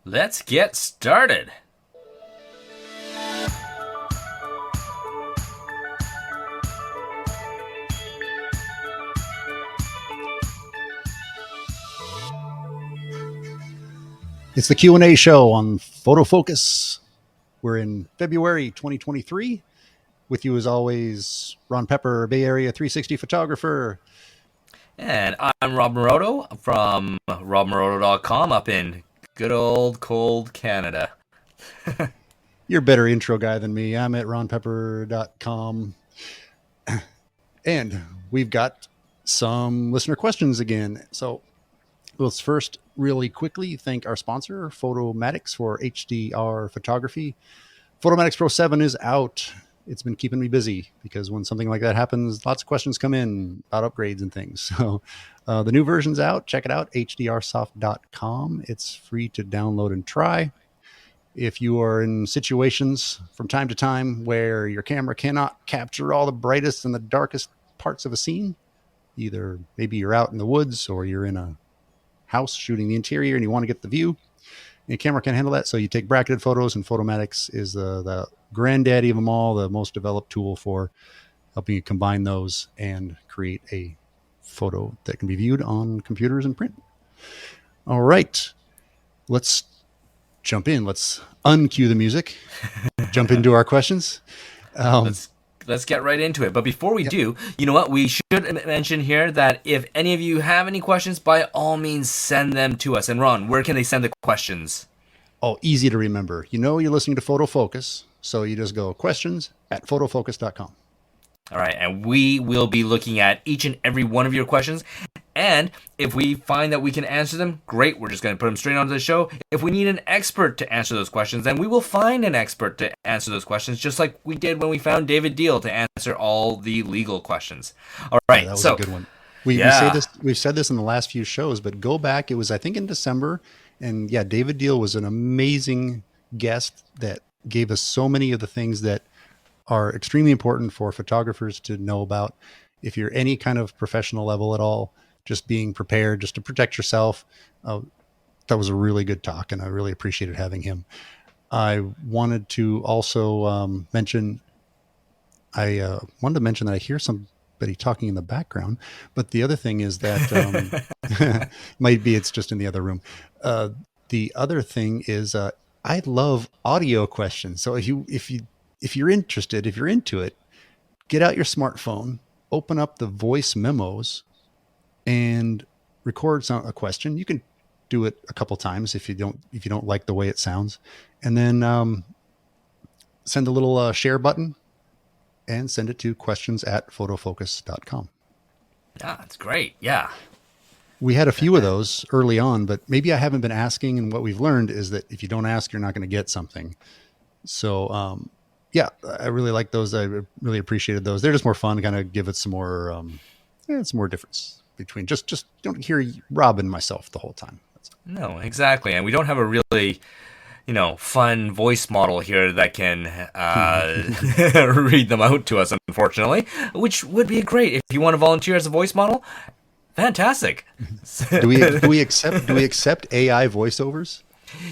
Let's get started. It's the Q&A show on Photofocus. We're in February 2023. With you as always, Ron Pepper, Bay Area 360 photographer. And I'm Rob Moroto from robmoroto.com up in good old cold Canada. You're a better intro guy than me. I'm at ronpepper.com. And we've got some listener questions again. So let's first really quickly thank our sponsor, Photomatix, for HDR photography. Photomatix Pro 7 is out. It's been keeping me busy because when something like that happens, lots of questions come in about upgrades and things. So the new version's out. Check it out, hdrsoft.com. It's free to download and try. If you are in situations from time to time where your camera cannot capture all the brightest and the darkest parts of a scene, either maybe you're out in the woods or you're in a house shooting the interior and you want to get the view, and your camera can't handle that, so you take bracketed photos, and Photomatix is the granddaddy of them all, the most developed tool for helping you combine those and create a photo that can be viewed on computers and print. All right, let's jump in. Let's uncue the music, jump into our questions. Let's get right into it. But before we do, you know what? We should mention here that if any of you have any questions, by all means, send them to us. And Ron, where can they send the questions? Oh, easy to remember. You know you're listening to Photofocus, so you just go questions@photofocus.com. All right, and we will be looking at each and every one of your questions. And if we find that we can answer them, great. We're just going to put them straight onto the show. If we need an expert to answer those questions, then we will find an expert to answer those questions, just like we did when we found David Deal to answer all the legal questions. All right, that was a good one. We've said this in the last few shows, but go back. It was, I think, in December. And yeah, David Deal was an amazing guest that gave us so many of the things that are extremely important for photographers to know about. If you're any kind of professional level at all, just being prepared, just to protect yourself. That was a really good talk, and I really appreciated having him. I wanted to also mention that I hear somebody talking in the background, but the other thing is that might be it's just in the other room. The other thing is I love audio questions. So if you're interested, if you're into it, get out your smartphone, open up the voice memos, and record a question. You can do it a couple times if you don't like the way it sounds, and then send a little share button and send it to questions@photofocus.com. Yeah, that's great. Yeah. We had a few of those early on, but maybe I haven't been asking, and what we've learned is that if you don't ask, you're not going to get something. So yeah, I really like those. I really appreciated those. They're just more fun, kind of give it some more it's more difference between just don't hear Rob and myself the whole time. No, exactly. And we don't have a really, fun voice model here that can read them out to us, unfortunately, which would be great. If you want to volunteer as a voice model, fantastic. Do we accept AI voiceovers?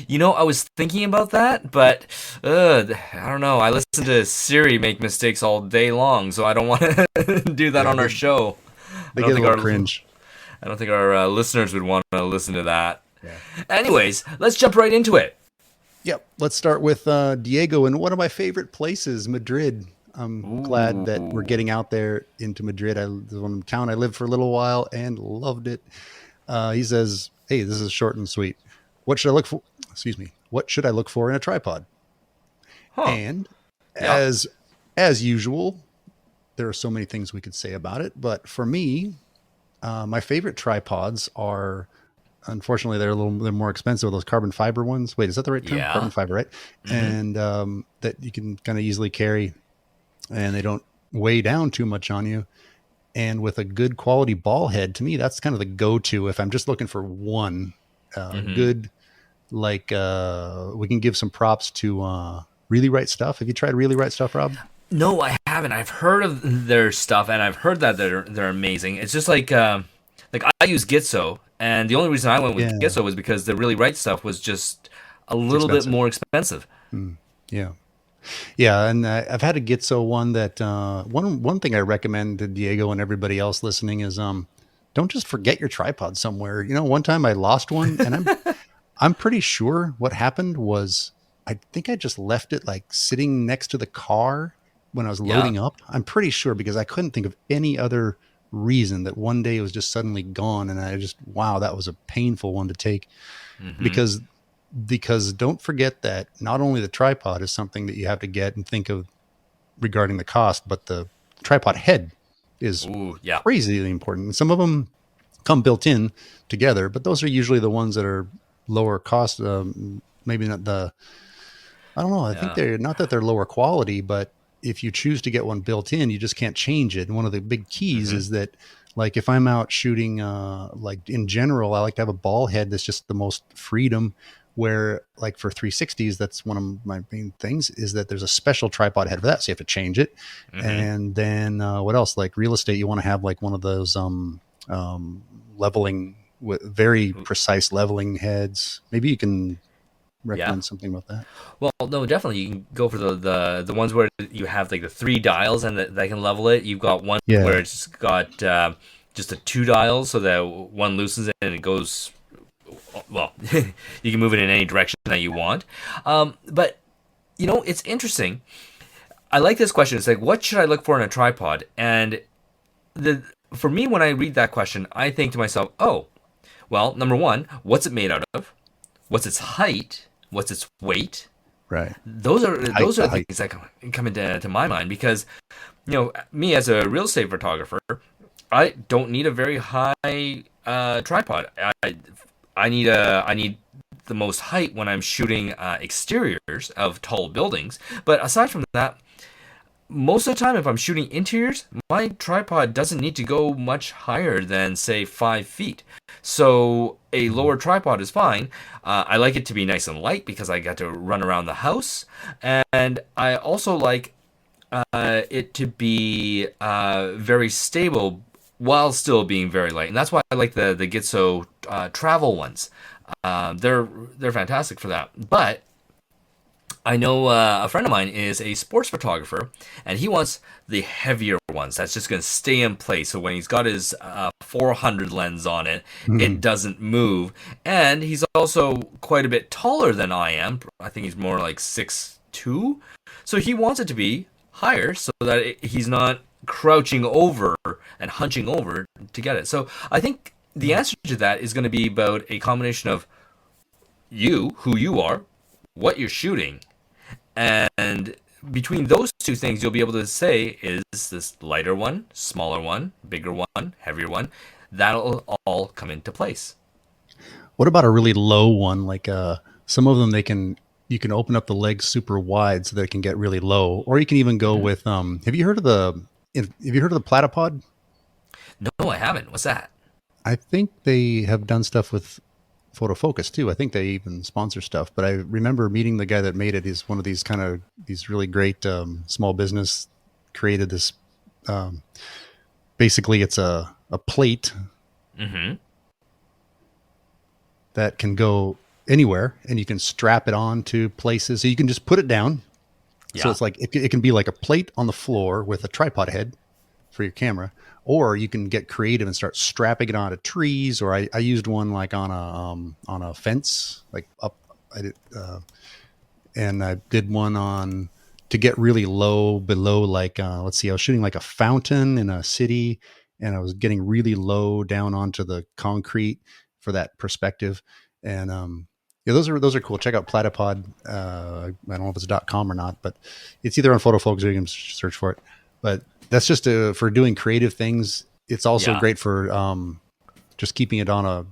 I was thinking about that, but I don't know. I listen to Siri make mistakes all day long, so I don't want to do that on our show. They get a little cringe. I don't think our listeners would want to listen to that. Yeah. Anyways, let's jump right into it. Yep. Let's start with Diego in one of my favorite places, Madrid. I'm glad that we're getting out there into Madrid. This is one town I lived for a little while and loved it. He says, "Hey, this is short and sweet. What should I look for? What should I look for in a tripod?" And as usual, there are so many things we could say about it, but for me, my favorite tripods are, unfortunately, they're more expensive. Those carbon fiber ones. Wait, is that the right term? Yeah. Carbon fiber, right? Mm-hmm. And that you can kind of easily carry, and they don't weigh down too much on you. And with a good quality ball head, to me, that's kind of the go-to if I'm just looking for one good. Like we can give some props to Really Right Stuff. Have you tried Really Right Stuff, Rob? No, I haven't. I've heard of their stuff, and I've heard that they're amazing. It's just like I use Gitso, and the only reason I went with Gitso was because the Really Right Stuff was just a little bit more expensive. Yeah. Yeah, and I've had a Gitzo one that one thing I recommend to Diego and everybody else listening is don't just forget your tripod somewhere. You know, one time I lost one, and I'm pretty sure what happened was I think I just left it like sitting next to the car when I was Yeah. loading up. I'm pretty sure because I couldn't think of any other reason that one day it was just suddenly gone, and I just wow, that was a painful one to take because don't forget that not only the tripod is something that you have to get and think of regarding the cost, but the tripod head is Ooh, yeah. crazily important. And some of them come built in together, but those are usually the ones that are lower cost. Maybe not the, I don't know. I think Yeah. they're not that they're lower quality, but if you choose to get one built in, you just can't change it. And one of the big keys is that, like, if I'm out shooting, like in general, I like to have a ball head that's just the most freedom. Where, like, for 360s, that's one of my main things is that there's a special tripod head for that, so you have to change it. And then what else? Like real estate, you want to have like one of those leveling with very precise leveling heads. Maybe you can recommend something about that. Well, no, definitely you can go for the ones where you have like the 3 dials and that can level it. You've got one where it's got just the 2 dials, so that one loosens it and it goes. Well, you can move it in any direction that you want. But you know, it's interesting. I like this question. It's like, what should I look for in a tripod? And for me, when I read that question, I think to myself, oh, well, number one, what's it made out of? What's its height? What's its weight? Right. Those are things that come into my mind because, you know, me as a real estate photographer, I don't need a very high tripod. I need the most height when I'm shooting exteriors of tall buildings. But aside from that, most of the time, if I'm shooting interiors, my tripod doesn't need to go much higher than, say, 5 feet. So a lower tripod is fine. I like it to be nice and light because I get to run around the house. And I also like it to be very stable while still being very light. And that's why I like the Gitzo travel ones. They're fantastic for that. But I know a friend of mine is a sports photographer, and he wants the heavier ones. That's just going to stay in place. So when he's got his 400 lens on it, it doesn't move. And he's also quite a bit taller than I am. I think he's more like 6'2". So he wants it to be higher so that he's not crouching over and hunching over to get it. So I think the answer to that is going to be about a combination of who you are, what you're shooting, and between those two things, you'll be able to say, is this lighter one, smaller one, bigger one, heavier one? That'll all come into place. What about a really low one? Like some of them, you can open up the legs super wide so they can get really low, or you can even go with. Have you heard of the platypod? No, I haven't. What's that? I think they have done stuff with Photofocus too. I think they even sponsor stuff, but I remember meeting the guy that made it. He's one of these these really great small business created this. Basically, it's a plate that can go anywhere, and you can strap it on to places. So you can just put it down. Yeah. So it's like it can be like a plate on the floor with a tripod head for your camera. Or you can get creative and start strapping it onto trees. Or I used one like on a fence, like up. And I did one to get really low below. Like let's see, I was shooting like a fountain in a city, and I was getting really low down onto the concrete for that perspective. And yeah, those are cool. Check out Platypod. I don't know if it's .com or not, but it's either on Photofocus or you can search for it. But that's just for doing creative things. It's also great for just keeping it on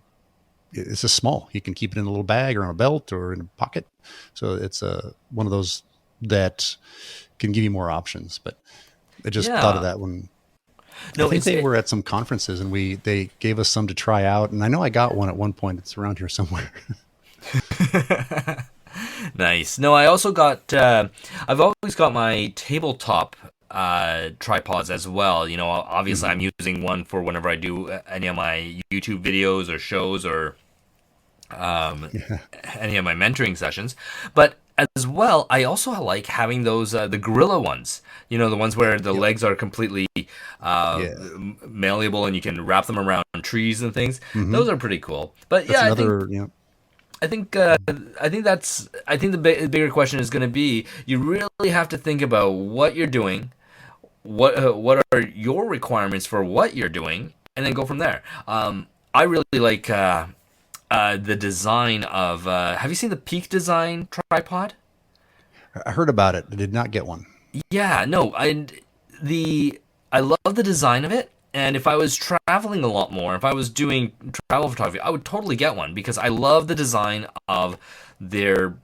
it's a small. You can keep it in a little bag or on a belt or in a pocket. So it's one of those that can give you more options. But I just thought of that one. No, I think they were at some conferences and they gave us some to try out. And I know I got one at one point. It's around here somewhere. Nice. No, I also got. I've always got my tabletop tripods as well. You know, obviously I'm using one for whenever I do any of my YouTube videos or shows or any of my mentoring sessions. But as well, I also like having those the gorilla ones. You know, the ones where the Yep. legs are completely Yeah. malleable and you can wrap them around trees and things. Hmm. Those are pretty cool. But That's yeah, I think another, you know, I think I think the bigger question is going to be you really have to think about what you're doing, what are your requirements for what you're doing, and then go from there. I really like the design of. Have you seen the Peak Design tripod? I heard about it. I did not get one. Yeah, no, the I love the design of it. And if I was traveling a lot more, if I was doing travel photography, I would totally get one because I love the design of their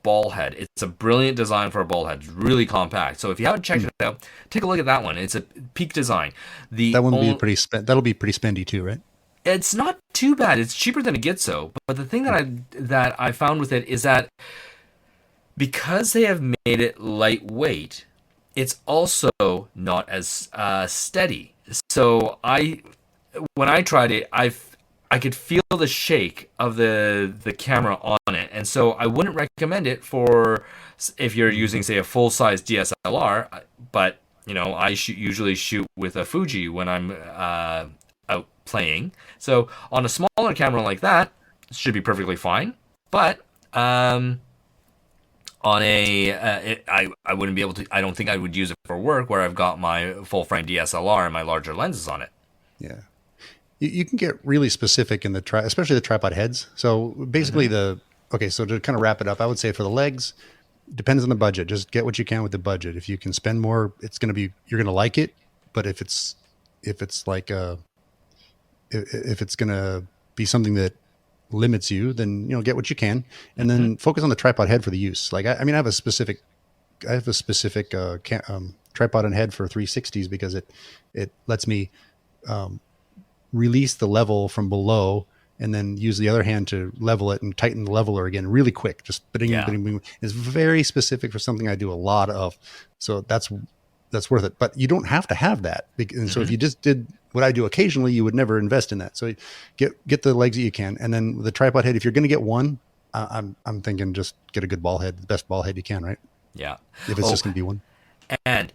ball head. It's a brilliant design for a ball head. It's really compact. So if you haven't checked it out, take a look at that one. It's a Peak Design. The That one will be only, pretty that'll be pretty spendy too, right? it's not too bad. It's cheaper than a Gitzo. But the thing that I found with it is that because they have made it lightweight, it's also not as steady. So when I tried it, I could feel the shake of the camera on it, and so I wouldn't recommend it for if you're using, say, a full size DSLR. But you know, usually shoot with a Fuji when I'm out playing. So on a smaller camera like that, it should be perfectly fine. But on I wouldn't be able to. I don't think I would use it for work where I've got my full frame DSLR and my larger lenses on it. Yeah. You can get really specific in especially the tripod heads. So basically okay, so to kind of wrap it up, I would say for the legs, depends on the budget. Just get what you can with the budget. If you can spend more, you're going to like it. But if it's like if it's going to be something that limits you, then, you know, get what you can and then focus on the tripod head for the use. Like, I mean, I have a specific tripod and head for 360s because it lets me, release the level from below and then use the other hand to level it and tighten the leveler again really quick. Just Yeah. It's very specific for something I do a lot of. So that's worth it. But you don't have to have that. And so if you just did what I do occasionally, you would never invest in that. So get the legs that you can. And then the tripod head, if you're going to get one, I'm thinking just get a good ball head, the best ball head you can, right? Yeah. If it's just going to be one. And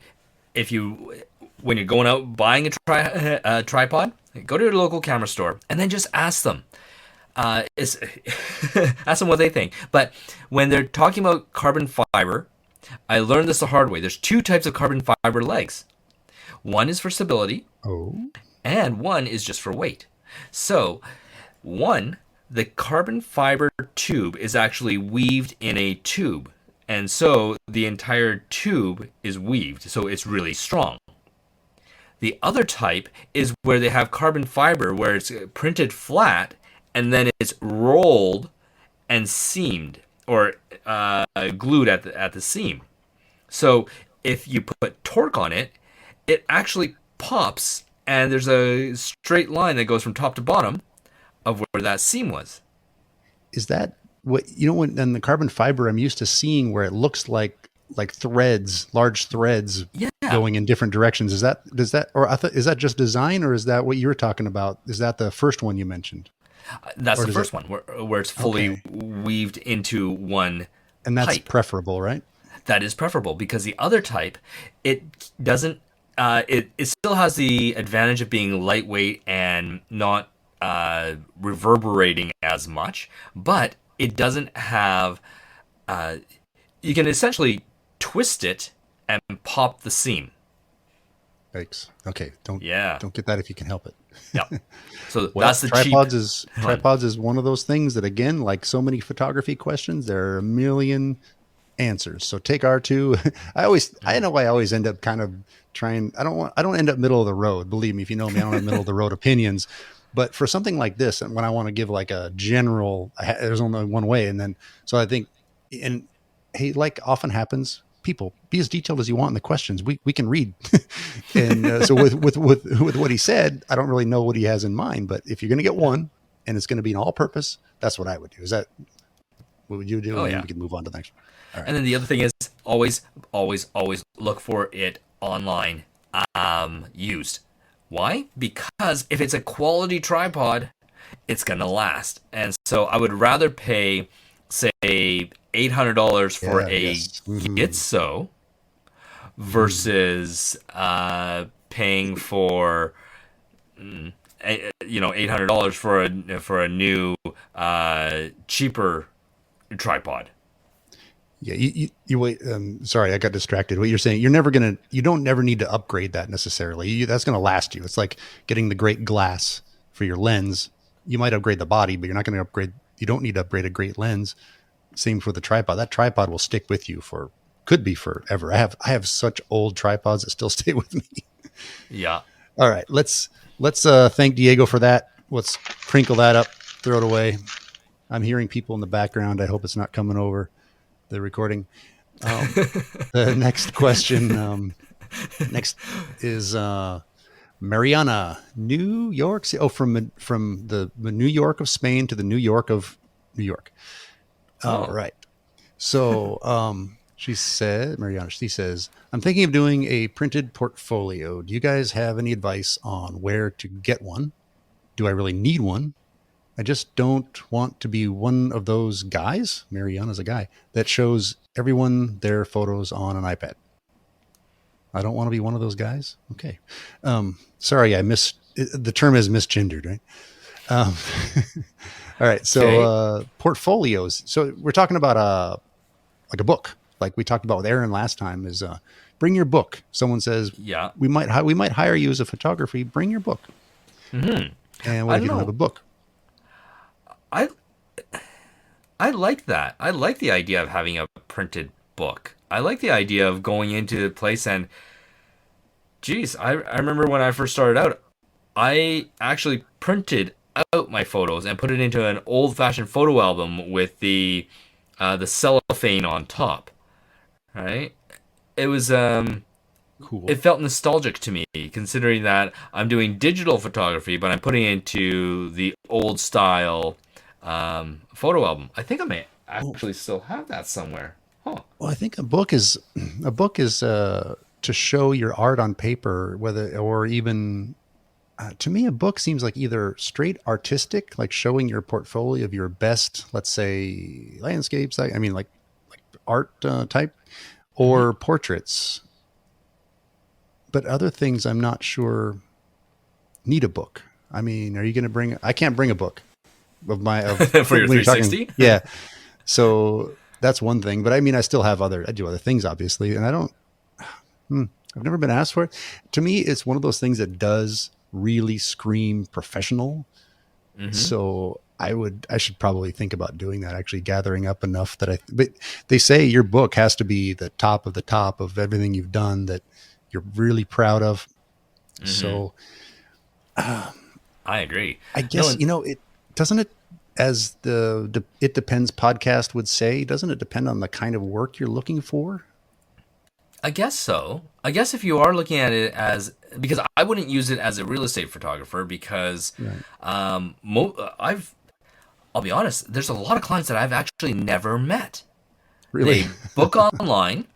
when you're going out buying a tripod, go to your local camera store and then just ask them. Ask them what they think. But when they're talking about carbon fiber, I learned this the hard way. There's two types of carbon fiber legs. One is for stability, Oh, and one is just for weight. So, the carbon fiber tube is actually weaved in a tube. And so the entire tube is weaved, so it's really strong. The other type is where they have carbon fiber where it's printed flat and then it's rolled and seamed or glued at the seam. So if you put torque on it, it actually pops and there's a straight line that goes from top to bottom of where that seam was. is that what, you know, when and the carbon fiber I'm used to seeing where it looks like threads, large threads Yeah. going in different directions. Is that just design or is that what you were talking about? Is that the first one you mentioned? That's Or the does first it, one where it's fully okay. weaved into one And that's pipe. preferable, right? That is preferable because the other type, it doesn't. It still has the advantage of being lightweight and not reverberating as much, but it doesn't have. You can essentially twist it and pop the seam. Yikes. Okay. Don't Yeah. don't get that if you can help it. Yeah. So Well, that's the cheap one. tripods is one of those things that, again, like so many photography questions, there are a million answers. So take R2. I know I always end up kind of trying. I don't end up middle of the road. Believe me, if you know me, I don't have middle of the road opinions. But for something like this, and when I want to give like a general, there's only one way. And then, so I think, and hey, like often happens, people be as detailed as you want in the questions. We can read. And so with what he said, I don't really know what he has in mind, but if you're going to get one and it's going to be an all purpose, that's what I would do. Is that what would you do? Oh, And then yeah. we can move on to the next one. All right. And then the other thing is always, always, always look for it online used. Why? Because if it's a quality tripod, it's gonna last. And so I would rather pay, say, $800 for Yeah. a Yes. Mm-hmm. Gitso Mm-hmm. versus paying for $800 for a new cheaper tripod. Yeah, you wait. Sorry, I got distracted. What you're saying, you don't never need to upgrade that necessarily. That's going to last you. It's like getting the great glass for your lens. You might upgrade the body, but you're not going to upgrade. You don't need to upgrade a great lens. Same for the tripod. That tripod will stick with you could be forever. I have such old tripods that still stay with me. Yeah. All right, let's thank Diego for that. Let's crinkle that up, throw it away. I'm hearing people in the background. I hope it's not coming over the recording. The next question, next is Mariana, New York. Oh, from the New York of Spain to the New York of New York. All Oh. right. So Mariana, she says, I'm thinking of doing a printed portfolio. Do you guys have any advice on where to get one? Do I really need one? I just don't want to be one of those guys. Mariana's a guy that shows everyone their photos on an iPad. I don't want to be one of those guys. Okay. Sorry, the term is misgendered, right? Um, all right. So, Okay. portfolios. So we're talking about, like a book, like we talked about with Aaron last time is, bring your book. Someone says, Yeah. we might hire you as a photography. Bring your book. And what I if don't you don't have a know. book? I I like that. I like the idea of having a printed book. I like the idea of going into the place and, geez, I remember when I first started out, I actually printed out my photos and put it into an old-fashioned photo album with the cellophane on top. Right? It was it Cool. felt nostalgic to me, considering that I'm doing digital photography, but I'm putting it into the old style photo album. I think I may Oh, actually still have that somewhere. Huh. well, I think a book is to show your art on paper, whether or even to me, a book seems like either straight artistic, like showing your portfolio of your best, let's say, landscapes. I mean, like art type, Hmm. or portraits. But other things, I'm not sure need a book. I mean, are you going to bring? I can't bring a book For your when you're talking. 360? Yeah, so that's one thing. But I mean, I do other things, obviously, and I don't. Hmm, I've never been asked for it. To me, it's one of those things that does really scream professional. Hmm. So I should probably think about doing that, actually gathering up enough but they say your book has to be the top of everything you've done that you're really proud of. Hmm. So I agree. I No, guess, it doesn't it, as It Depends podcast would say, doesn't it depend on the kind of work you're looking for? I guess so. I guess if you are looking at it as, because I wouldn't use it as a real estate photographer because Right. I'll be honest, there's a lot of clients that I've actually never met. Really? They book online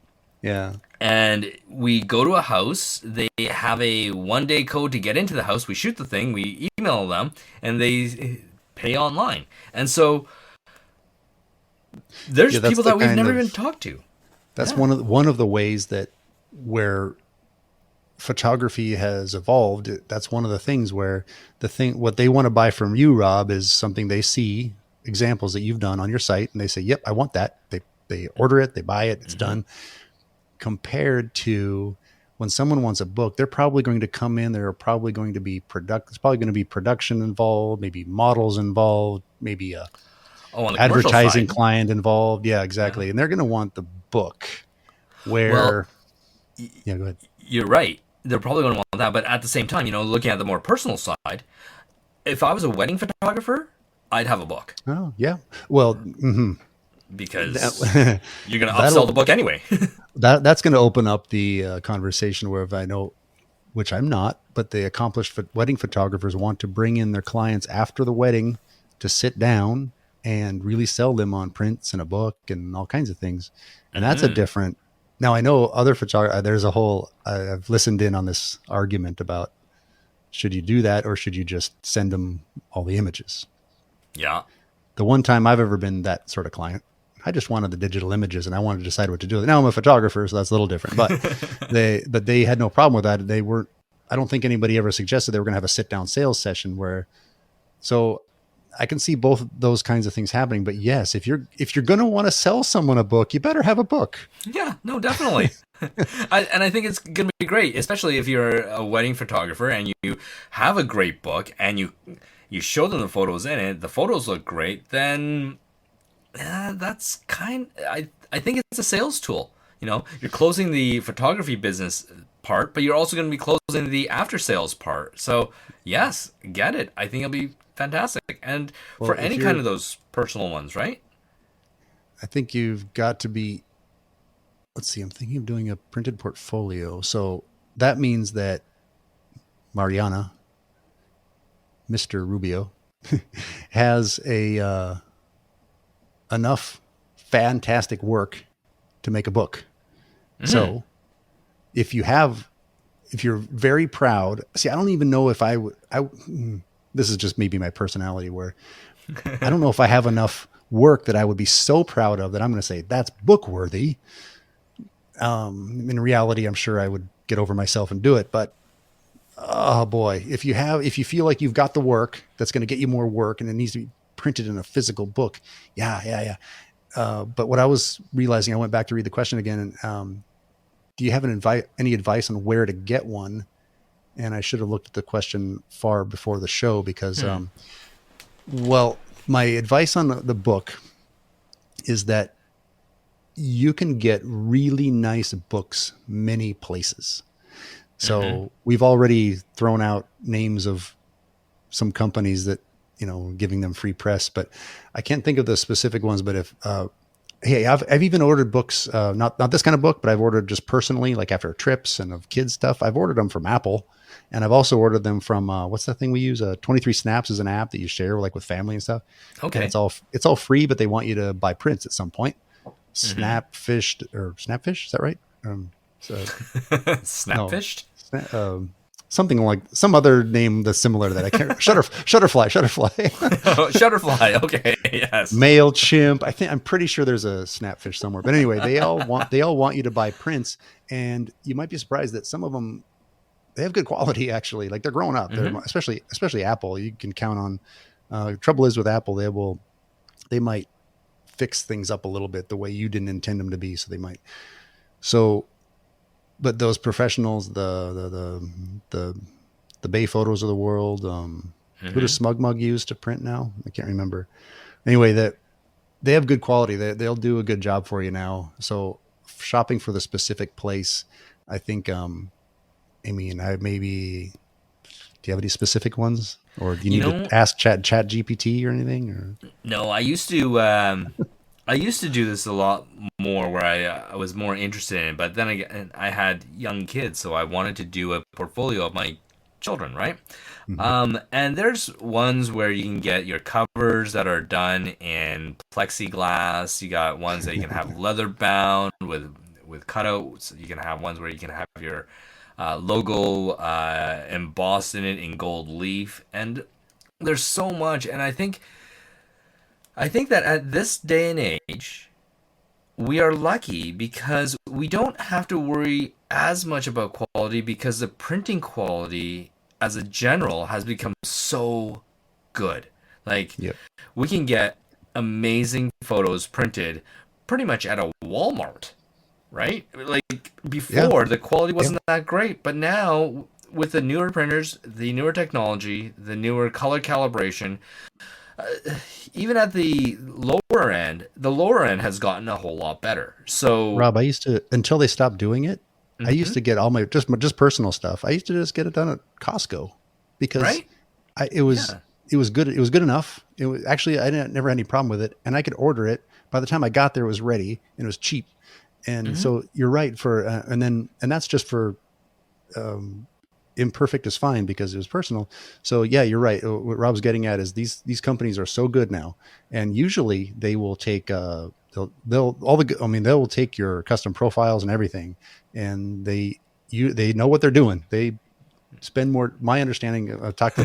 Yeah. and we go to a house. They have a 1 day code to get into the house. We shoot the thing, we email them, and they pay online. And so there's Yeah, that's people the that we've kind never of even talked to. that's Yeah. one of the ways that where photography has evolved. That's one of the things where what they want to buy from you, Rob, is something they see examples that you've done on your site, and they say, "Yep, I want that." They order it, they buy it, it's Hmm. done. Compared to when someone wants a book, they're probably going to come in. There are probably going to be There's probably going to be production involved, maybe models involved, maybe a Oh, on the commercial advertising side, client involved. Yeah, yeah. exactly. And they're going to want the book. Well, Where, yeah, go ahead. you're right. They're probably going to want that, but at the same time, looking at the more personal side, if I was a wedding photographer, I'd have a book Oh, yeah. Well, mhm. because that, you're going to upsell the that'll book anyway. that's going to open up the conversation where if I know, which I'm not, but the accomplished wedding photographers want to bring in their clients after the wedding to sit down and really sell them on prints and a book and all kinds of things. And that's a Hmm. different. Now I know other photographers. There's a whole. I've listened in on this argument about Should you do that, or should you just send them all the images? Yeah. The one time I've ever been that sort of client, I just wanted the digital images and I wanted to decide what to do. Now I'm a photographer, so that's a little different, but they had no problem with that. They weren't, I don't think anybody ever suggested they were going to have a sit down sales session so I can see both those kinds of things happening. But yes, if you're going to want to sell someone a book, you better have a book. Yeah, no, definitely. And I think it's going to be great, especially if you're a wedding photographer and you have a great book and you show them the photos in it, the photos look great, then that's I think it's a sales tool. You're closing the photography business part, but you're also going to be closing the after sales part. So yes, get it. I think it'll be fantastic. And for any kind of those personal ones, right? I think you've got to be, let's see, I'm thinking of doing a printed portfolio. So that means that Mariana, Mr. Rubio, has enough fantastic work to make a book. Mm-hmm. So if you're very proud, see, I don't even know if this is just maybe my personality where I don't know if I have enough work that I would be so proud of that I'm going to say that's book worthy. In reality, I'm sure I would get over myself and do it, but oh boy, if you feel like you've got the work that's going to get you more work and it needs to be printed in a physical book. Yeah. But what I was realizing, I went back to read the question again. And, do you have any advice on where to get one? And I should have looked at the question far before the show because, well, my advice on the book is that you can get really nice books many places. So we've already thrown out names of some companies that, giving them free press, but I can't think of the specific ones. But if, hey, I've even ordered books, not this kind of book, but I've ordered just personally, like after trips and of kids stuff. I've ordered them from Apple, and I've also ordered them from what's that thing we use? 23 Snaps is an app that you share like with family and stuff. Okay, and it's all free, but they want you to buy prints at some point. Snapfish, is that right? Snapfished. Something like some other name that's similar to that. I can't. Shutterfly. Shutterfly. Okay. Yes. MailChimp. I'm pretty sure there's a Snapfish somewhere. But anyway, they all want you to buy prints, and you might be surprised that some of them, they have good quality actually. Like they're growing up. They're especially Apple. You can count on. Trouble is with Apple, they might fix things up a little bit the way you didn't intend them to be. So they might. But those professionals, the Bay Photos of the world, who does SmugMug use to print now? I can't remember. Anyway, that they have good quality. They'll do a good job for you now. So shopping for the specific place, I think. I maybe. Do you have any specific ones, or do you need to ask Chat GPT or anything? Or no, I used to. I used to do this a lot more where I was more interested in it, but then again, I had young kids, so I wanted to do a portfolio of my children, right? And there's ones where you can get your covers that are done in plexiglass. You got ones that you can have leather bound with cutouts. You can have ones where you can have your logo embossed in it in gold leaf. And there's so much, and I think that at this day and age, we are lucky because we don't have to worry as much about quality because the printing quality as a general has become so good. Like, we can get amazing photos printed pretty much at a Walmart, right? Like, before, the quality wasn't that great, but now with the newer printers, the newer technology, the newer color calibration, even at the lower end has gotten a whole lot better. So, Rob, I used to, until they stopped doing it, I used to get all my just personal stuff. I used to just get it done at Costco because it was good. It was good enough. It was actually, I never had any problem with it, and I could order it. By the time I got there, it was ready and it was cheap. And so you're right and that's just for imperfect is fine because it was personal. So yeah, you're right. What Rob's getting at is these companies are so good now, and usually they will take they will take your custom profiles and everything, and they know what they're doing. They spend more. My understanding, I've talked to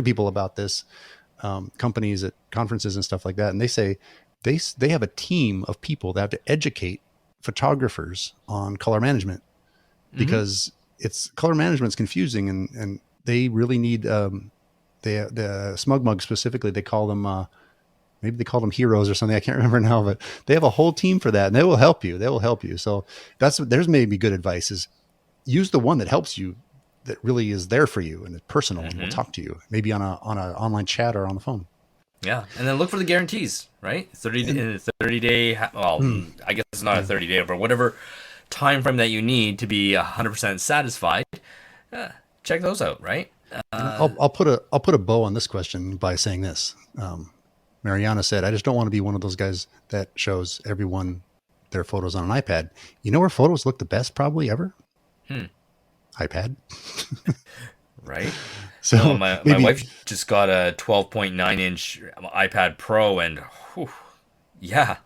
people about this, companies at conferences and stuff like that, and they say they have a team of people that have to educate photographers on color management, because it's color management's confusing, and they really need, the Smug Mug specifically, they call them, maybe they call them heroes or something. I can't remember now, but they have a whole team for that, and they will help you. They will help you. So there's maybe good advice is use the one that helps you, that really is there for you and is personal and will talk to you, maybe on a online chat or on the phone. Yeah, and then look for the guarantees, right? 30 day. Well, I guess it's not a 30 day, but whatever time frame that you need to be 100% satisfied. Check those out, right? I'll put a bow on this question by saying this. Mariana said, "I just don't want to be one of those guys that shows everyone their photos on an iPad." You know where photos look the best probably ever? iPad. Right. So no, my wife just got a 12.9-inch iPad Pro, and yeah,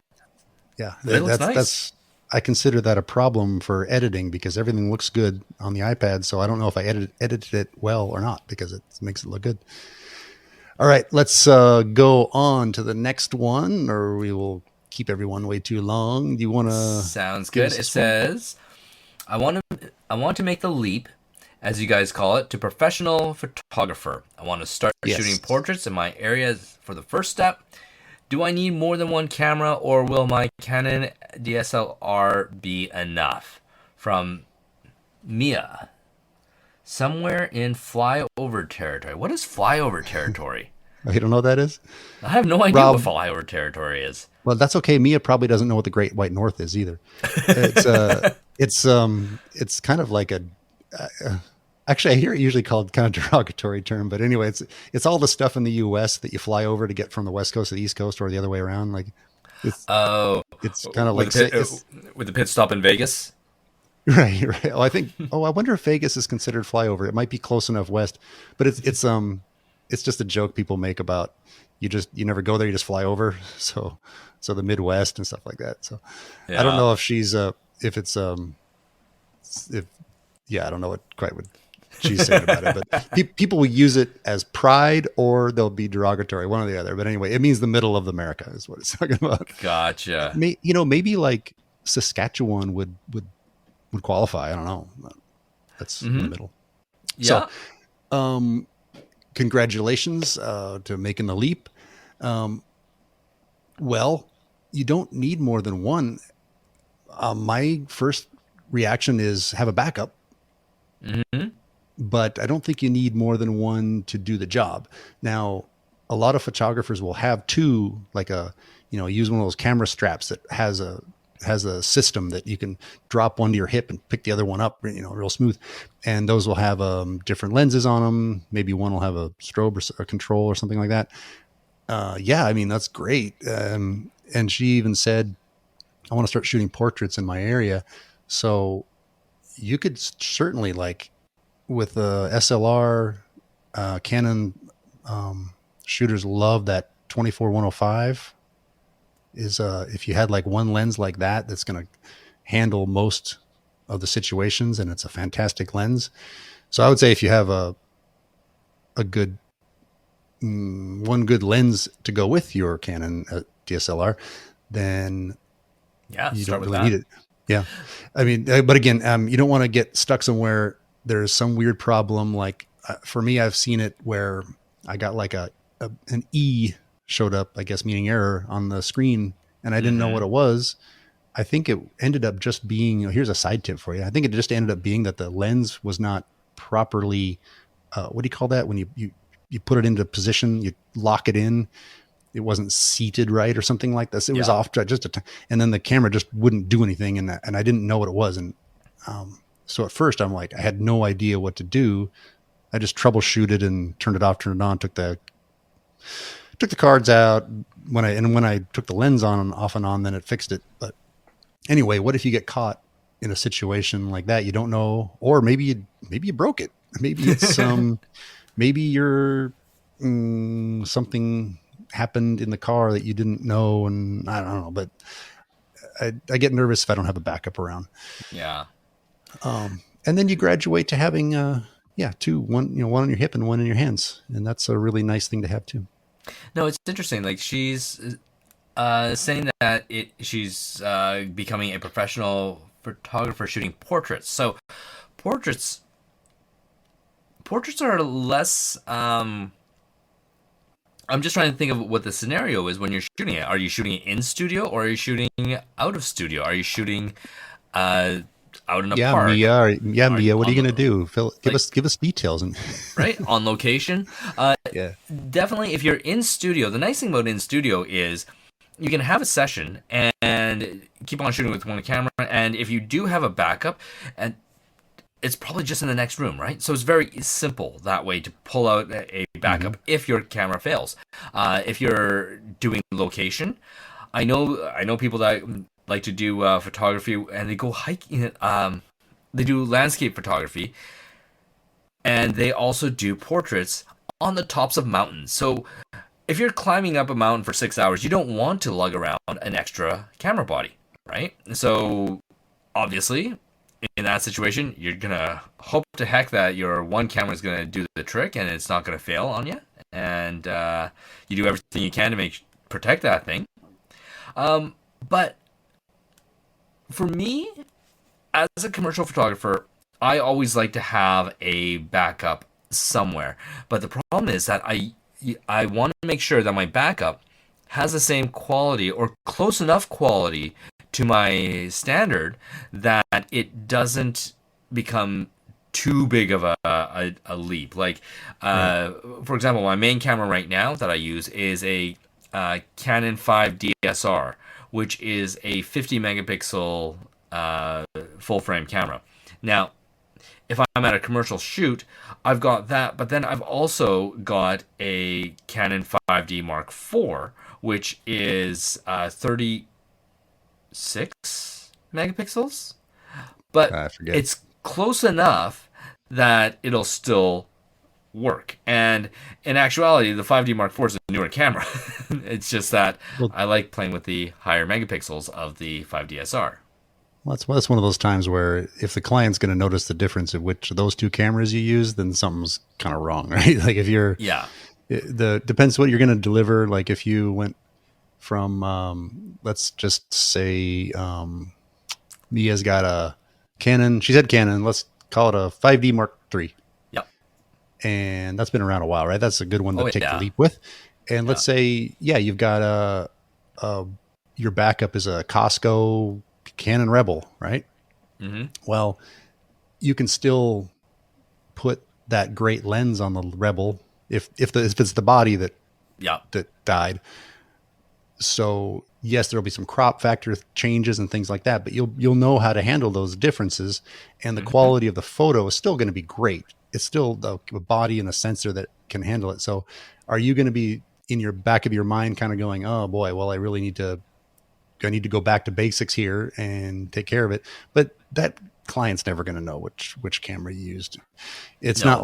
it looks nice. That's I consider that a problem for editing, because everything looks good on the iPad. So I don't know if I edited it well or not, because it makes it look good. All right, let's go on to the next one, or we will keep everyone way too long. Do you want to? Sounds good. It says, I want to make the leap, as you guys call it, to professional photographer. I want to start shooting portraits in my area for the first step. Do I need more than one camera, or will my Canon DSLR be enough? From Mia. Somewhere in flyover territory. What is flyover territory? You don't know what that is? I have no idea what flyover territory is. Well, that's okay. Mia probably doesn't know what the Great White North is either. It's kind of like a. Actually, I hear it usually called kind of derogatory term, but anyway, it's all the stuff in the U.S. that you fly over to get from the West Coast to the East Coast, or the other way around. Like, it's kind of like with the pit stop in Vegas. Right. Oh, I wonder if Vegas is considered flyover. It might be close enough west, but it's just a joke people make about you never go there, you just fly over. So the Midwest and stuff like that. So I don't know if she's I don't know what she's saying about it, but people will use it as pride, or they'll be derogatory, one or the other. But anyway, it means the middle of America is what it's talking about. Gotcha. Maybe like Saskatchewan would qualify. I don't know. That's in the middle. Yeah. So, congratulations to making the leap. Well, you don't need more than one. My first reaction is have a backup. But I don't think you need more than one to do the job. Now, a lot of photographers will have two, like use one of those camera straps that has a system that you can drop one to your hip and pick the other one up, real smooth. And those will have different lenses on them. Maybe one will have a strobe or a control or something like that. That's great. And she even said, I want to start shooting portraits in my area. So you could certainly, like with the SLR, Canon shooters love that 24-105. Is if you had like one lens like that's going to handle most of the situations, and it's a fantastic lens. So I would say if you have a good one good lens to go with your Canon DSLR, then you don't really need it. Yeah, I mean, but again, you don't want to get stuck somewhere. There's some weird problem. Like for me, I've seen it where I got like an E showed up, I guess, meaning error on the screen, and I didn't know what it was. I think it ended up just being, here's a side tip for you. I think it just ended up being that the lens was not properly, what do you call that? When you put it into position, you lock it in, it wasn't seated right or something like this. It was off and then the camera just wouldn't do anything. And I didn't know what it was. And so at first I'm like, I had no idea what to do. I just troubleshooted and turned it off, turned it on, took the cards out. When I took the lens on and off and on, then it fixed it. But anyway, what if you get caught in a situation like that? You don't know, or maybe you broke it. Maybe it's maybe you're something happened in the car that you didn't know, and I don't know. But I get nervous if I don't have a backup around. Yeah. And then you graduate to having yeah, two, one, one on your hip and one in your hands, and that's a really nice thing to have too. No, it's interesting. Like she's saying that she's becoming a professional photographer shooting portraits. So portraits portraits are less. I'm just trying to think of what the scenario is when you're shooting it. Are you shooting it in studio or are you shooting out of studio? Are you shooting out in a Yeah, park? Mia, what are you On gonna do? Phil, give like us details and right on location? yeah. Definitely, if you're in studio, the nice thing about in studio is you can have a session and keep on shooting with one camera. And if you do have a backup, and it's probably just in the next room, right? So it's very simple that way to pull out a backup if your camera fails. If you're doing location, I know people that like to do photography and they go hiking. They do landscape photography, and they also do portraits on the tops of mountains. So if you're climbing up a mountain for 6 hours, you don't want to lug around an extra camera body, right? So obviously, in that situation, you're gonna hope to heck that your one camera is gonna do the trick and it's not gonna fail on you, and you do everything you can to protect that thing. But for me, as a commercial photographer, I always like to have a backup somewhere. But the problem is that I want to make sure that my backup has the same quality or close enough quality to my standard that it doesn't become too big of a leap. Like, for example, my main camera right now that I use is a Canon 5 DSR, which is a 50 megapixel full frame camera. Now, if I'm at a commercial shoot, I've got that, but then I've also got a Canon 5D Mark IV, which is 36 megapixels, but I forget. it's close enough that it'll still work. And in actuality, the 5D Mark IV is a newer camera. It's just that Well, I like playing with the higher megapixels of the 5DSR. well, that's one of those times where if the client's going to notice the difference of which of those two cameras you use, then something's kind of wrong, right? Like if you're, Yeah. depends what you're going to deliver. Like if you went from, let's just say, Mia's got a Canon. She said Canon. Let's call it a 5D Mark III, Yep. and that's been around a while, right? That's a good one to Oh, take the yeah. leap with. And let's Yeah. say, yeah, you've got your backup is a Costco Canon Rebel, right? Mm-hmm. Well, you can still put that great lens on the Rebel if it's the body that Yeah. died. So yes, there'll be some crop factor changes and things like that, but you'll know how to handle those differences, and the quality of the photo is still going to be great. It's still the body and the sensor that can handle it. So, are you going to be in your back of your mind kind of going, "Oh boy, well, I need to go back to basics here and take care of it." But that client's never going to know which camera you used. It's No. not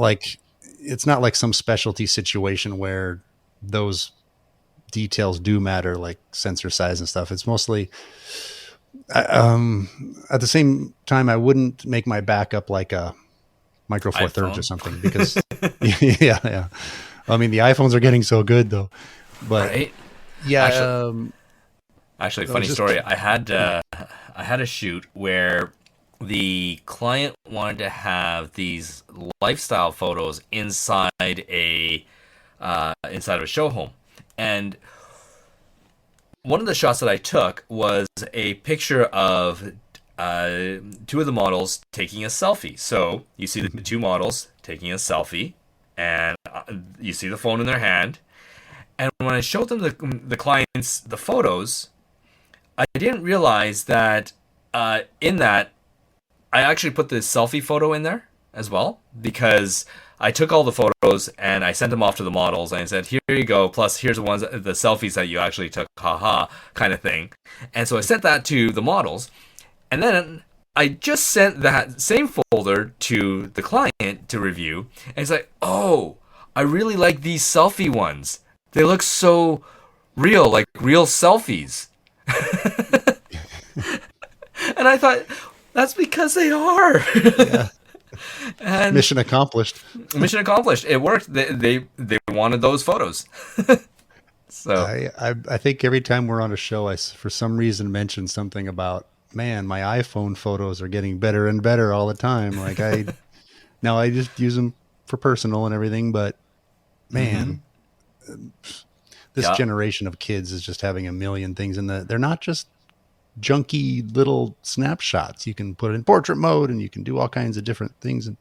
like some specialty situation where those details do matter, like sensor size and stuff. It's mostly at the same time, I wouldn't make my backup like a Micro Four Thirds or iPhone. something because yeah. I mean, the iPhones are getting so good though, but Right. yeah, Actually, I funny was just story. I had a shoot where the client wanted to have these lifestyle photos inside of a show home, and one of the shots that I took was a picture of two of the models taking a selfie. So you see the two models taking a selfie, and you see the phone in their hand. And when I showed them the clients the photos, I didn't realize that in that I actually put the selfie photo in there as well, because I took all the photos and I sent them off to the models and I said, "Here you go. Plus, here's the selfies that you actually took, haha," kind of thing. And so I sent that to the models, and then I just sent that same folder to the client to review, and he's like, "Oh, I really like these selfie ones. They look so real, like real selfies." And I thought, that's because they are. yeah. And Mission accomplished. mission accomplished. It worked. They wanted those photos. So I think every time we're on a show, for some reason mention something about, man, my iPhone photos are getting better and better all the time. Like now I just use them for personal and everything, but man, this Yeah. generation of kids is just having a million things they're not just junky little snapshots. You can put it in portrait mode and you can do all kinds of different things. And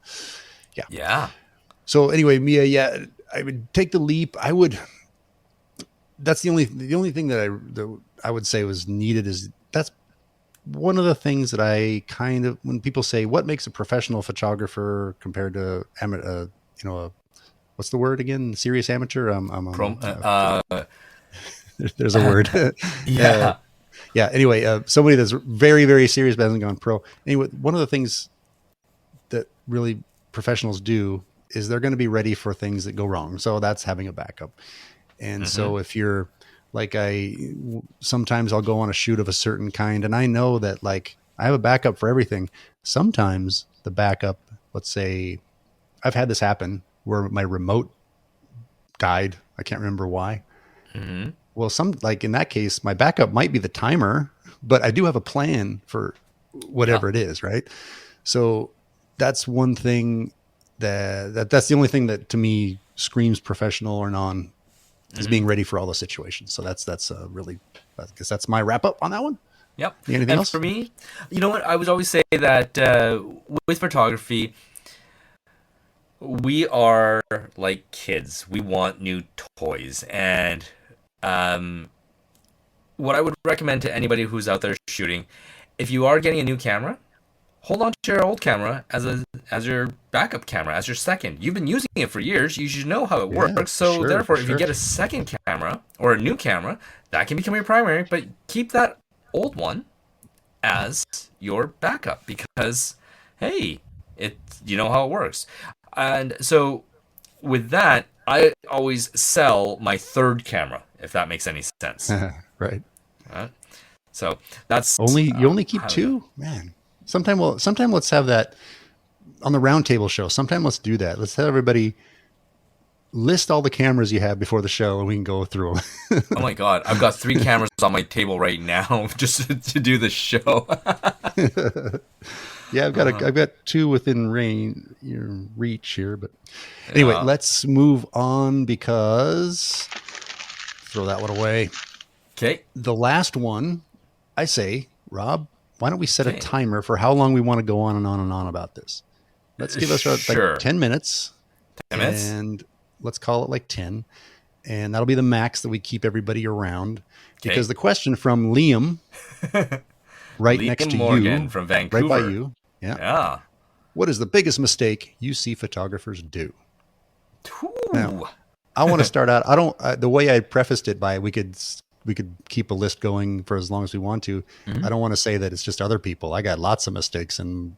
Yeah. so anyway, Mia, yeah, I would take the leap. That's the only thing that I would say was needed is that's one of the things that I kind of, when people say what makes a professional photographer compared to amateur, what's the word again? Serious amateur. There's a word. Yeah. Yeah. Anyway, somebody that's very, very serious but hasn't gone pro. Anyway, one of the things that really professionals do is they're going to be ready for things that go wrong. So that's having a backup. And so if you're like, sometimes I'll go on a shoot of a certain kind and I know that like I have a backup for everything. Sometimes the backup, let's say I've had this happen where my remote died. I can't remember why. Well, like in that case, my backup might be the timer, but I do have a plan for whatever it is. Right. So that's one thing that's the only thing that to me screams professional or non is being ready for all the situations. So that's really, I guess that's my wrap up on that one. Yep. Anything else? For me, you know what? I would always say that with photography, we are like kids. We want new toys. And what I would recommend to anybody who's out there shooting, if you are getting a new camera, hold on to your old camera as your backup camera, as your second. You've been using it for years. You should know how it works. So therefore, if you get a second camera or a new camera, that can become your primary, but keep that old one as your backup because, hey, you know how it works. And so with that, I always sell my third camera, if that makes any sense. Right. So that's you only keep two, man. Sometime let's have that on the roundtable show. Sometime let's do that. Let's have everybody list all the cameras you have before the show, and we can go through them. Oh my god, I've got 3 cameras on my table right now just to do the show. Yeah, I've got 2 within reach here, but anyway, let's move on because throw that one away. Okay. The last one, I say, Rob, why don't we set a timer for how long we want to go on and on and on about this? Let's give us like 10 minutes. 10 minutes? And let's call it like 10. And that'll be the max that we keep everybody around. Because the question from Liam, right Liam next to Morgan you, from Vancouver. right by you. Yeah. What is the biggest mistake you see photographers do? Now, I want to start out. The way I prefaced it by we could keep a list going for as long as we want to. I don't want to say that it's just other people. I got lots of mistakes in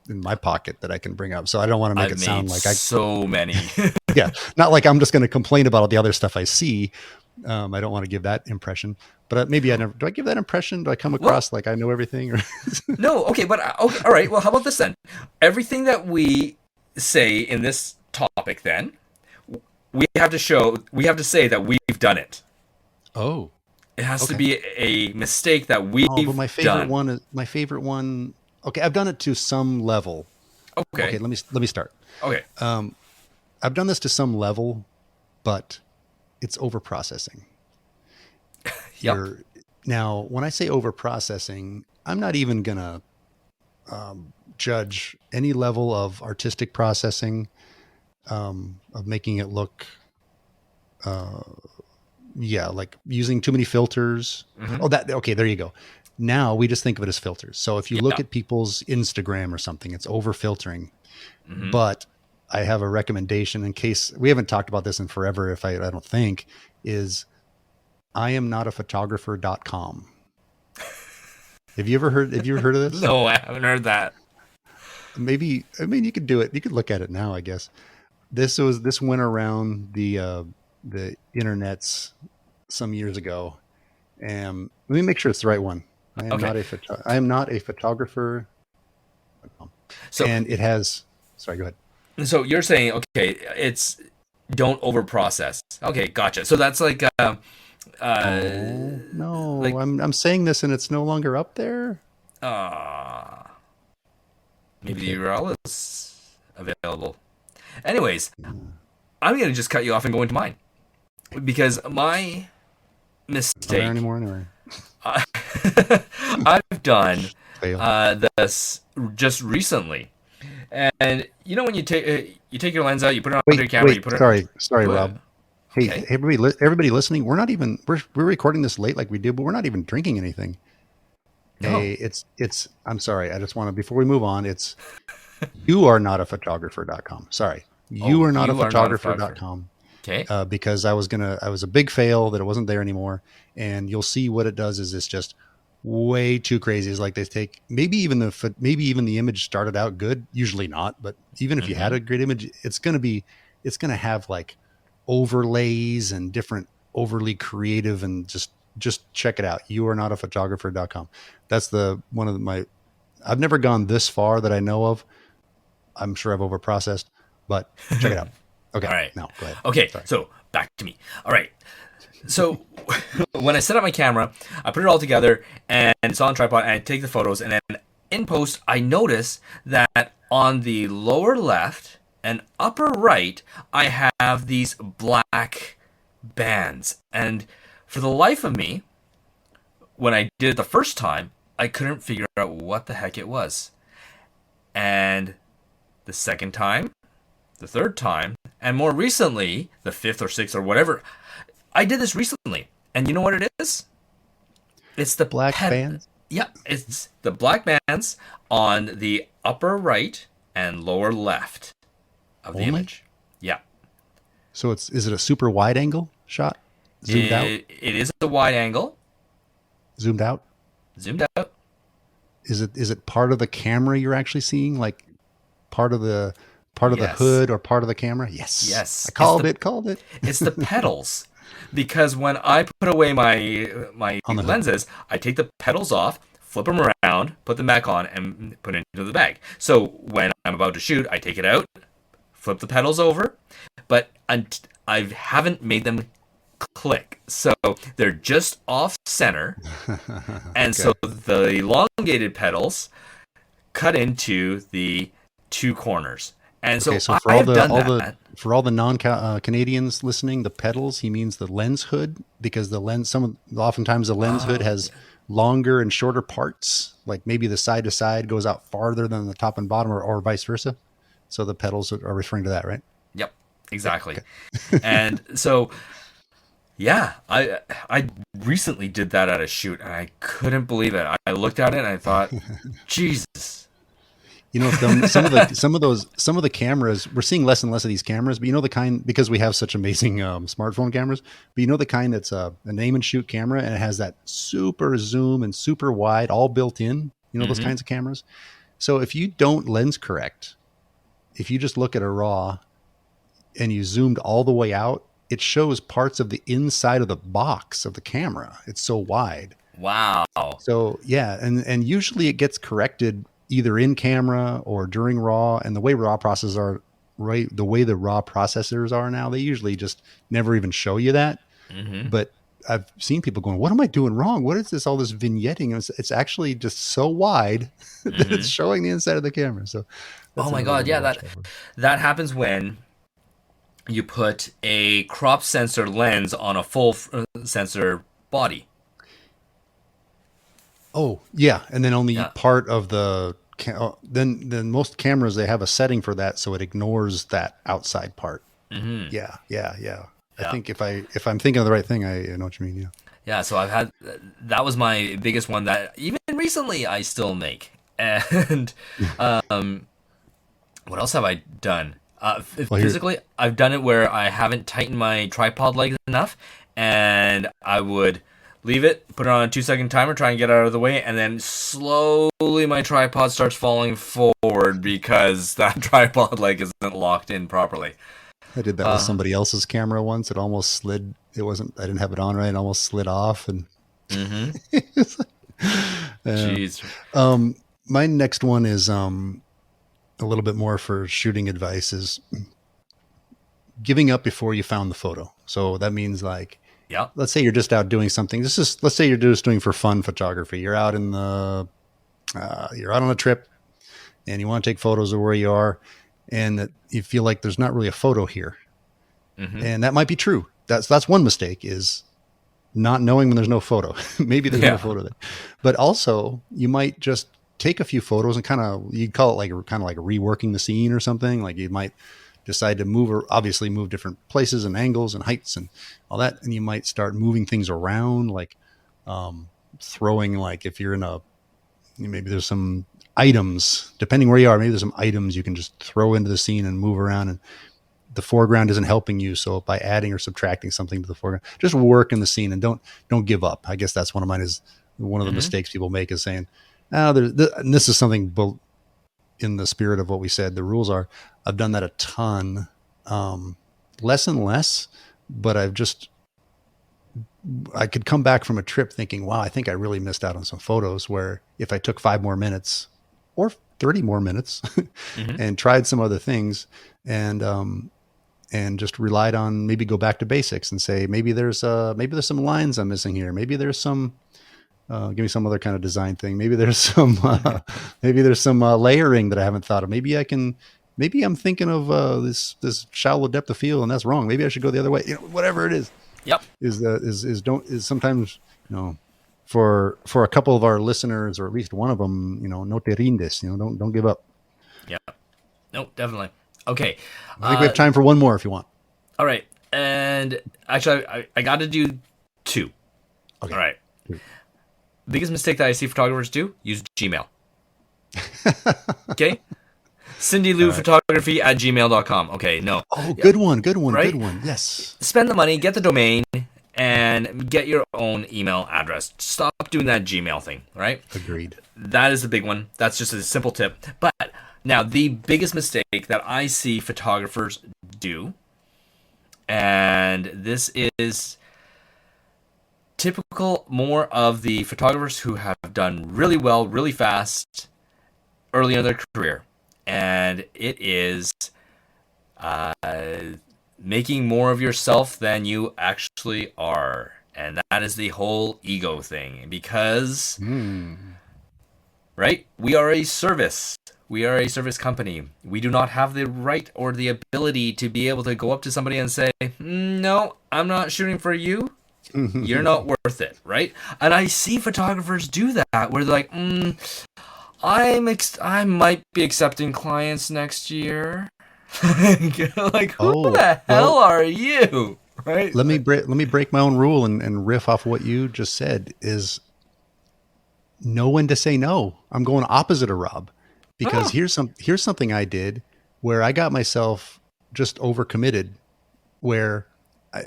my pocket that I can bring up. So I don't want to make it sound like so many. Yeah. Not like I'm just going to complain about all the other stuff I see. I don't want to give that impression, but maybe do I give that impression? Do I come across like I know everything? Or No. Okay. But okay. All right. Well, how about this then? Everything that we say in this topic, then we have to say that we've done it. Oh, it has to be a mistake that we've but my favorite one. Okay. I've done it to some level. Okay. Let me start. Okay. I've done this to some level, but it's over processing. Yep. Now, when I say over processing, I'm not even gonna judge any level of artistic processing, of making it look, like using too many filters. Okay, there you go. Now we just think of it as filters. So if you look at people's Instagram or something, it's over filtering. But I have a recommendation in case we haven't talked about this in forever. I don't think is IamNotAphotographer.com. Have you ever heard of this? No, I haven't heard that. You could do it. You could look at it now, I guess. This went around the internets some years ago. And let me make sure it's the right one. I am not a photographer. So, and it has, sorry, go ahead. So you're saying, okay, it's don't over process. Okay, gotcha. So that's like No, like I'm saying this and it's no longer up there. uh maybe the Okay. URL is available. Anyways, I'm gonna just cut you off and go into mine because my Not there mistake anymore anyway. I've done Fail. this just recently, and you know when you take your lens out, you put it on your Wait, camera, you wait. put it. Sorry, What? Rob. Hey, Okay. everybody listening. We're recording this late like we did, but we're not even drinking anything. No. It's. I'm sorry. I just want to before we move on. It's you are not a photographer.com. Sorry, Oh, you are not a you are not a photographer. photographer.com. Okay. Because I was a big fail that it wasn't there anymore. And you'll see what it does is it's just way too crazy. It's like they take maybe even the image started out good, usually not, but even if you had Mm-hmm. a great image, it's going to have like overlays and different overly creative and just check it out. You are not a photographer.com. That's the one of my I've never gone this far that I know of. I'm sure I've overprocessed, but check it out. All Okay. right. No, go ahead. Okay. Sorry. So back to me. All right. So when I set up my camera, I put it all together and it's on a tripod and I take the photos and then in post I notice that on the lower left and upper right I have these black bands and for the life of me when I did it the first time I couldn't figure out what the heck it was. And the second time, the third time, and more recently, the fifth or sixth or whatever, I did this recently, and you know what it is? It's the Black bands. Yeah, it's the black bands on the upper right and lower left of the Only? image. Yeah, So is it a super wide angle shot? Zoomed out? it is a wide angle, Zoomed out? zoomed out. Is it part of the camera you're actually seeing? Like part of the Yes, hood or part of the camera? Yes. I yes. called it. It's the pedals. Because when I put away my On the hood. lenses, I take the pedals off, flip them around, put them back on, and put it into the bag. So when I'm about to shoot, I take it out, flip the pedals over, but I haven't made them click. So they're just off center, and Okay. so the elongated pedals cut into the two corners. And Okay, so so I have done that. for all the non Canadians listening, the pedals he means the lens hood because the lens oftentimes the lens hood Oh, has longer and shorter parts, like maybe the side to side goes out farther than the top and bottom, or vice versa. So the pedals are referring to that, right? yep, Yep. exactly. Okay. And so yeah, I recently did that at a shoot and I couldn't believe it. I looked at it and I thought, Jesus. You know, some of the cameras we're seeing less and less of these cameras, but you know the kind because we have such amazing smartphone cameras. But you know the kind that's a name and shoot camera and it has that super zoom and super wide all built in. You know those Mm-hmm. kinds of cameras. So if you don't lens correct, if you just look at a raw and you zoomed all the way out, it shows parts of the inside of the box of the camera. It's so wide. Wow. So yeah, and usually it gets corrected either in camera or during raw. And the way raw processors are right, the way the raw processors are now, they usually just never even show you that. Mm-hmm. But I've seen people going, "What am I doing wrong? What is this? All this vignetting?" It's actually just so wide that it's Mm-hmm. showing the inside of the camera. So Oh that's my another God, one to yeah, watch out for. that happens when you put a crop sensor lens on a full sensor body. Oh yeah, and then only Yeah. part of the then most cameras they have a setting for that, so it ignores that outside part. Mm-hmm. Yeah, yeah, yeah. I Yeah. think if I'm thinking of the right thing, I know what you mean. Yeah. Yeah, so I've had that was my biggest one that even recently I still make. And what else have I done? Well, here, Physically, I've done it where I haven't tightened my tripod legs enough, and I would leave it, put it on a 2 second timer, try and get out of the way, and then slowly my tripod starts falling forward because that tripod leg isn't locked in properly. I did that with Uh, somebody else's camera once. It almost slid. It wasn't. I didn't have it on right. It almost slid off. And mm-hmm. uh, Jeez. my next one is a little bit more for shooting advice is giving up before you found the photo. So that means like, Yeah. let's say you're just out doing something. Let's say you're just doing for fun photography. You're out you're out on a trip and you want to take photos of where you are and that you feel like there's not really a photo here. Mm-hmm. And that might be true. That's one mistake is not knowing when there's no photo. Maybe there's no photo there. But also you might just take a few photos and you'd call it like kind of like reworking the scene or something. Like you might decide to obviously move different places and angles and heights and all that. And you might start moving things around, like throwing, like if you're maybe there's some items, depending where you are, maybe there's some items you can just throw into the scene and move around, and the foreground isn't helping you. So by adding or subtracting something to the foreground, just work in the scene and don't give up. I guess that's one of mine is one of the mistakes people make is saying, and this is something in the spirit of what we said, the rules are, I've done that a ton, less and less, but I could come back from a trip thinking, wow, I think I really missed out on some photos where if I took 5 more minutes or 30 more minutes and tried some other things and just relied on, maybe go back to basics and say, maybe there's some lines I'm missing here. Maybe there's some, give me some other kind of design thing. Maybe there's some, layering that I haven't thought of. Maybe I'm thinking of this shallow depth of field and that's wrong. Maybe I should go the other way. Whatever it is. Yep. Is sometimes, for a couple of our listeners, or at least one of them, no te rindes, don't give up. Yeah. No, definitely. Okay. I think we have time for one more if you want. All right. And actually, I got to do 2. Okay. All right. Biggest mistake that I see photographers do, use Gmail. Okay. CindyLouPhotography@gmail.com. Okay, no. Oh, good one. Right? Good one. Yes. Spend the money, get the domain, and get your own email address. Stop doing that Gmail thing, right? Agreed. That is the big one. That's just a simple tip. But now, the biggest mistake that I see photographers do, and this is typical more of the photographers who have done really well, really fast, early in their career. And it is making more of yourself than you actually are. And that is the whole ego thing. Because, right, we are a service. We are a service company. We do not have the right or the ability to be able to go up to somebody and say, no, I'm not shooting for you. You're not worth it, right? And I see photographers do that where they're like, I might be accepting clients next year. Like, who the hell are you? Right? Let me break my own rule and riff off what you just said is know when to say no. I'm going opposite of Rob because here's something I did where I got myself just overcommitted where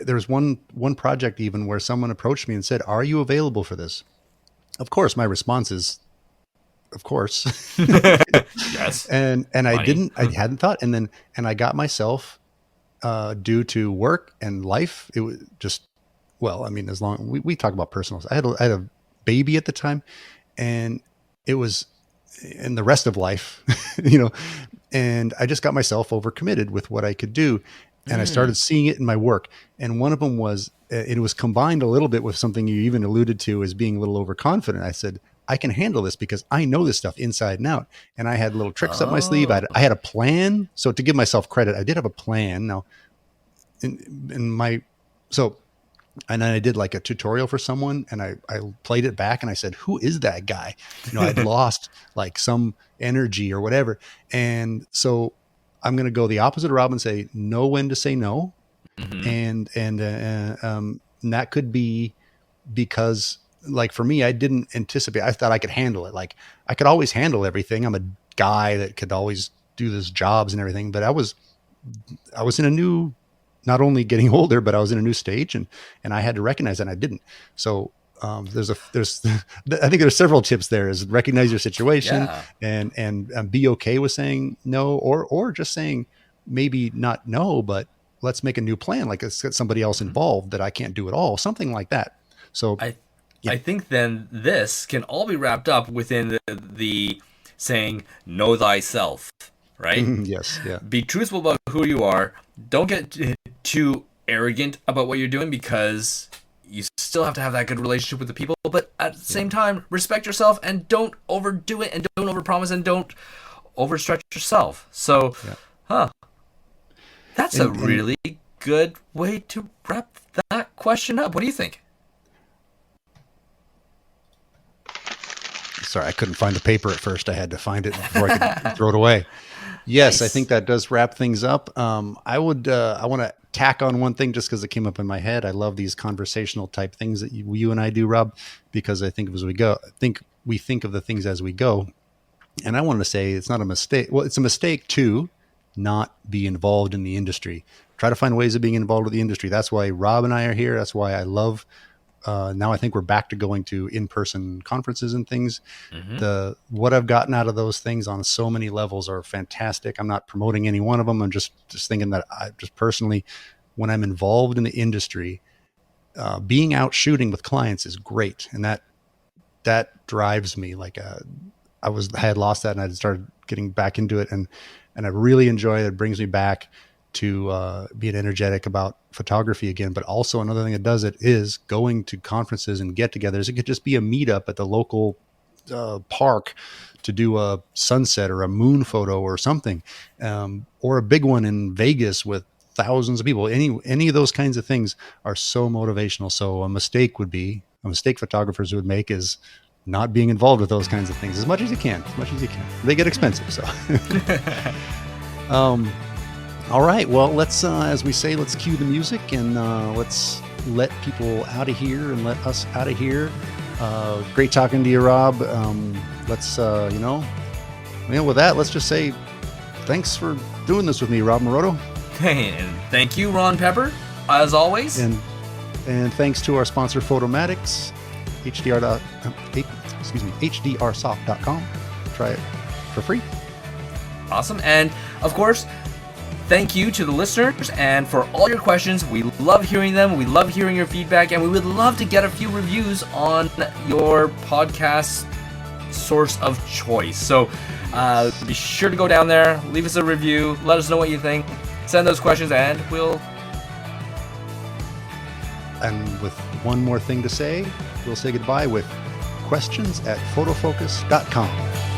there was one project even where someone approached me and said, "Are you available for this?" Of course, my response is, "Of course." Yes. And I hadn't thought. And I got myself, due to work and life, it was just, as long, we talk about personals. I had a baby at the time and it was in the rest of life, and I just got myself overcommitted with what I could do. And I started seeing it in my work. And one of them was, it was combined a little bit with something you even alluded to as being a little overconfident. I said, I can handle this because I know this stuff inside and out. And I had little tricks up my sleeve. I had a plan. So to give myself credit, I did have a plan. Now, and then I did like a tutorial for someone and I played it back and I said, who is that guy? I'd lost like some energy or whatever. And so I'm going to go the opposite of Rob and say, know when to say no. And that could be because, like, for me, I didn't anticipate. I thought I could handle it. Like, I could always handle everything. I'm a guy that could always do these jobs and everything. But I was in a new, not only getting older, but I was in a new stage, and I had to recognize that, and I didn't. So I think there's several tips there. Is recognize your situation and be okay with saying no, or just saying maybe not no, but let's make a new plan. Like, let's get somebody else involved that I can't do it all. Something like that. So I think then this can all be wrapped up within the saying, know thyself. right? Yes, yeah. Be truthful about who you are. Don't get too arrogant about what you're doing, because you still have to have that good relationship with the people, but at the same time, respect yourself and don't overdo it and don't overpromise and don't overstretch yourself. So, that's a really good way to wrap that question up. What do you think? Sorry, I couldn't find the paper at first. I had to find it before I could throw it away. Yes, nice. I think that does wrap things up. I want to tack on one thing just because it came up in my head. I love these conversational type things that you and I do, Rob, because I think we think of the things as we go. And I wanted to say it's not a mistake. Well, it's a mistake to not be involved in the industry. Try to find ways of being involved with the industry. That's why Rob and I are here. That's why I love. Now I think we're back to going to in-person conferences and things. Mm-hmm. What I've gotten out of those things on so many levels are fantastic. I'm not promoting any one of them. I'm just thinking that I just personally, when I'm involved in the industry, being out shooting with clients is great. And that drives me. Like I had lost that and I started getting back into it. And I really enjoy it. It brings me back to being energetic about photography again. But also another thing that does it is going to conferences and get-togethers. It could just be a meetup at the local park to do a sunset or a moon photo or something, or a big one in Vegas with thousands of people. Any of those kinds of things are so motivational. So a mistake photographers would make is not being involved with those kinds of things as much as you can. They get expensive. So, all right. Well, let's, as we say, let's cue the music and let's let people out of here and let us out of here. Great talking to you, Rob. Let's, with that, let's just say thanks for doing this with me, Rob Moroto. And thank you, Ron Pepper, as always. And thanks to our sponsor, Photomatix, hdrsoft.com. Try it for free. Awesome. And of course, thank you to the listeners and for all your questions. We love hearing them. We love hearing your feedback, and we would love to get a few reviews on your podcast source of choice. So be sure to go down there, leave us a review, let us know what you think, send those questions, and with one more thing to say, we'll say goodbye with questions at photofocus.com.